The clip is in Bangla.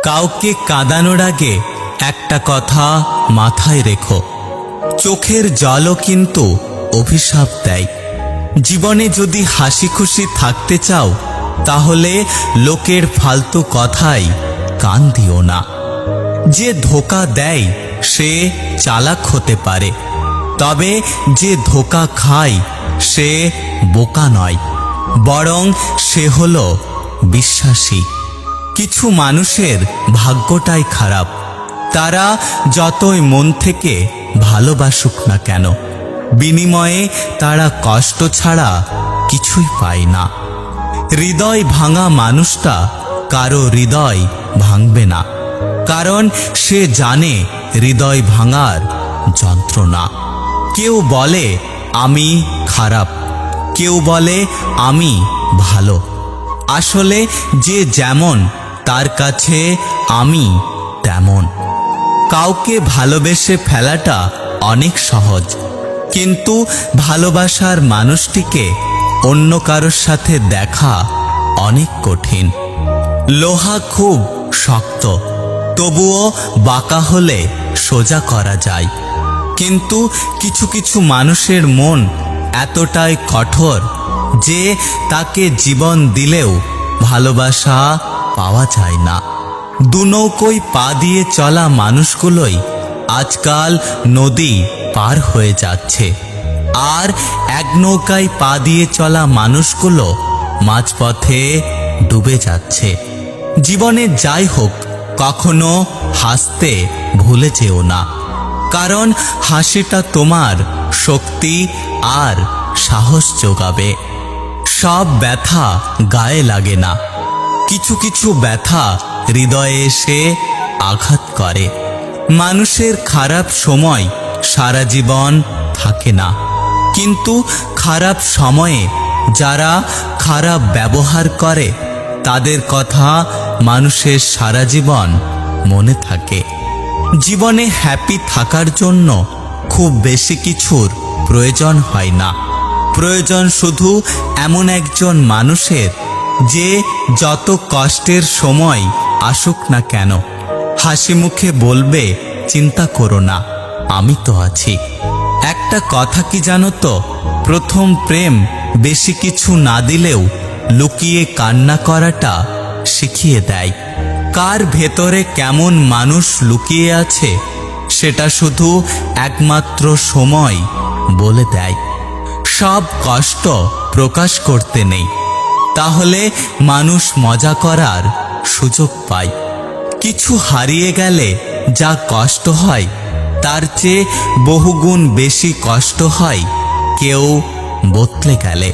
কাউকে কাঁদানোর আগে একটা কথা মাথায় রেখো, চোখের জলও কিন্তু অভিশাপ দেয়। জীবনে যদি হাসি খুশি থাকতে চাও তাহলে লোকের ফালতু কথায় কান দিও না। যে ধোঁকা দেয় সে চালাক হতে পারে, তবে যে ধোঁকা খায় সে বোকা নয়, বরং সে হলো বিশ্বাসী। কিছু মানুষের ভাগ্যটাই খারাপ, তারা যতই মন থেকে ভালোবাসুক না কেন, বিনিময়ে তারা কষ্ট ছাড়া কিছুই পায় না। হৃদয় ভাঙা মানুষটা কারো হৃদয় ভাঙবে না, কারণ সে জানে হৃদয় ভাঙার যন্ত্রণা। কেউ বলে আমি খারাপ, কেউ বলে আমি ভালো। আসলে যে যেমন তার কাছে আমি তেমন। কাউকে ভালোবেসে ফেলাটা অনেক সহজ, কিন্তু ভালোবাসার মানুষটিকে অন্য কারোর সাথে দেখা অনেক কঠিন। লোহা খুব শক্ত, তবুও বাঁকা হলে সোজা করা যায়, কিন্তু কিছু কিছু মানুষের মন এতটাই কঠোর যে তাকে জীবন দিলেও ভালোবাসা পাওয়া যায় না। দুনৌকোয় পা দিয়ে চলা মানুষগুলোই আজকাল নদী পার হয়ে যাচ্ছে, আর এক নৌকায় পা দিয়ে চলা মানুষগুলো মাঝপথে ডুবে যাচ্ছে। জীবনে যাই হোক, কখনো হাসতে ভুলে যেও না, কারণ হাসিটা তোমার শক্তি আর সাহস যোগাবে। সব ব্যথা গায়ে লাগে না, কিছু কিছু ব্যথা হৃদয়ে এসে আঘাত করে। মানুষের খারাপ সময় সারা জীবন থাকে না, কিন্তু খারাপ সময়ে যারা খারাপ ব্যবহার করে তাদের কথা মানুষের সারা জীবন মনে থাকে। জীবনে হ্যাপি থাকার জন্য খুব বেশি কিছুর প্রয়োজন হয় না, প্রয়োজন শুধু এমন একজন মানুষের যে যত কষ্টের সময় আসুক না কেন হাসি মুখে বলবে চিন্তা করো না, আমি তো আছি। একটা কথা কি জানো তো, প্রথম প্রেম বেশি কিছু না দিলেও লুকিয়ে কান্না করাটা শিখিয়ে দেয়। কার ভেতরে কেমন মানুষ লুকিয়ে আছে সেটা শুধু একমাত্র সময় বলে দেয়। সব কষ্ট প্রকাশ করতে নেই, তাহলে মানুষ মজা করার সুযোগ পায়। কিছু হারিয়ে গেলে যা কষ্ট হয় তার চেয়ে বহুগুণ বেশি কষ্ট হয় কেউ বদলে গেলে।